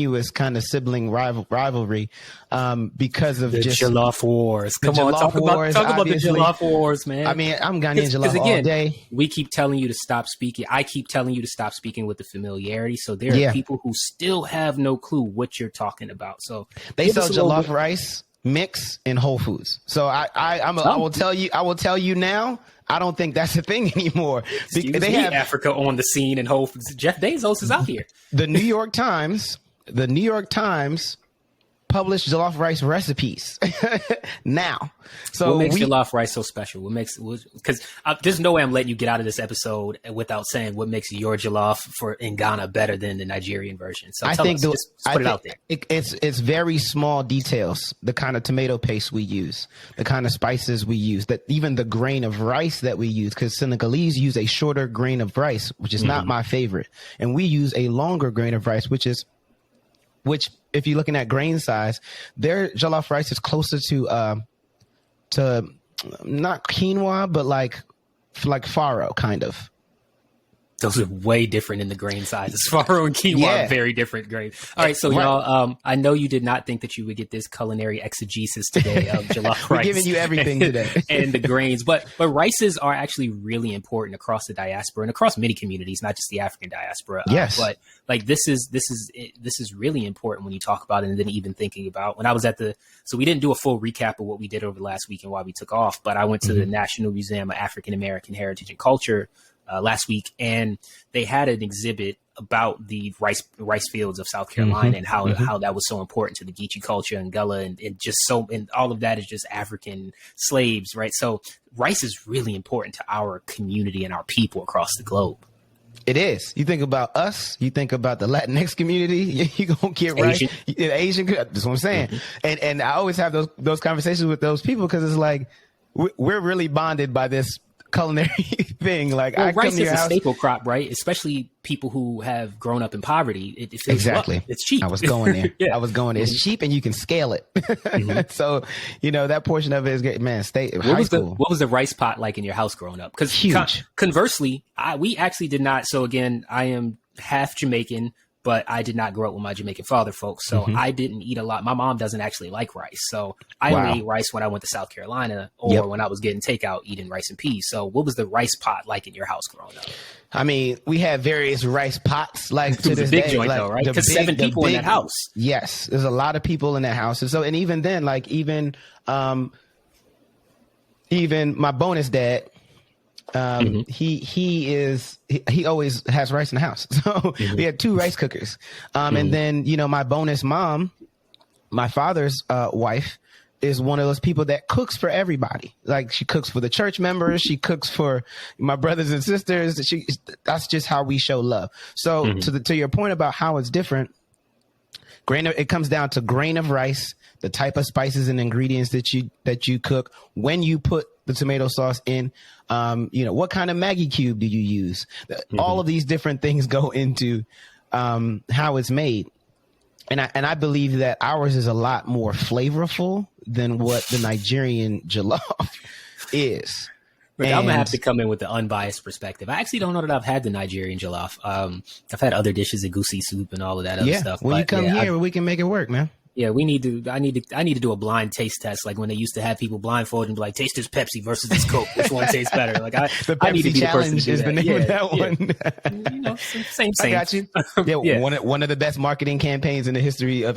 continuous kind of sibling rivalry because of the just Jollof Wars. Come on, talk about the Jollof Wars, man. I mean, I'm Ghanaian Jollof all day. We keep telling you to stop speaking. I keep telling you to stop speaking with the familiarity. So there are people who still have no clue what you're talking about. So they sell jollof rice mix in Whole Foods. So I will tell you now. I don't think that's a thing anymore. They have Africa on the scene in Whole Foods. Jeff Bezos is out here. The New York Times published jollof rice recipes now. So what makes jollof rice so special? Because there's no way I'm letting you get out of this episode without saying what makes your jollof in Ghana better than the Nigerian version. So just put it out there. It's very small details. The kind of tomato paste we use, the kind of spices we use, that even the grain of rice that we use, because Senegalese use a shorter grain of rice, which is not my favorite, and we use a longer grain of rice, which if you're looking at grain size, their jollof rice is closer to not quinoa, but like farro kind of. Those are way different in the grain sizes. Farro and quinoa are very different grains. All right, so y'all, I know you did not think that you would get this culinary exegesis today of jollof rice. We're giving you everything today. And the grains. But rices are actually really important across the diaspora and across many communities, not just the African diaspora. Yes. But like this is really important when you talk about it, and then even thinking about when I was so we didn't do a full recap of what we did over the last week and why we took off, but I went to the National Museum of African American Heritage and Culture last week, and they had an exhibit about the rice fields of South Carolina and how that was so important to the Geechee culture and Gullah and all of that is just African slaves, right? So rice is really important to our community and our people across the globe. It is. You think about us, you think about the Latinx community, you're going to get rice. Asian, that's what I'm saying. And I always have those conversations with those people because it's like, we're really bonded by this culinary thing. Like, rice is a staple crop, right? Especially people who have grown up in poverty. It feels exactly. It's cheap. I was going there. It's cheap and you can scale it. So, that portion of it is good. Man, what was the rice pot like in your house growing up? Because conversely, we actually did not. So again, I am half Jamaican, but I did not grow up with my Jamaican father, folks. So I didn't eat a lot. My mom doesn't actually like rice. So I only ate rice when I went to South Carolina or when I was getting takeout, eating rice and peas. So what was the rice pot like in your house growing up? I mean, we had various rice pots. Like it was a big joint though, right? Because 7 people in that house. Yes, there's a lot of people in that house. And even then, like even my bonus dad, he always has rice in the house. So we had 2 rice cookers. And then, my bonus mom, my father's wife, is one of those people that cooks for everybody. Like she cooks for the church members. She cooks for my brothers and sisters. That's just how we show love. So to your point about how it's different, it comes down to grain of rice, the type of spices and ingredients that you cook, when you put the tomato sauce in, what kind of Maggi cube do you use? All of these different things go into how it's made. And I believe that ours is a lot more flavorful than what the Nigerian jollof is. I'm going to have to come in with the unbiased perspective. I actually don't know that I've had the Nigerian jollof. I've had other dishes, egusi soup and all of that other stuff. When you come here, we can make it work, man. Yeah, I need to do a blind taste test, like when they used to have people blindfolded and be like, taste this Pepsi versus this Coke. Which one tastes better? Like the Pepsi I need to be challenge the person to do is the name of that one. Same. I got you. One of the best marketing campaigns in the history of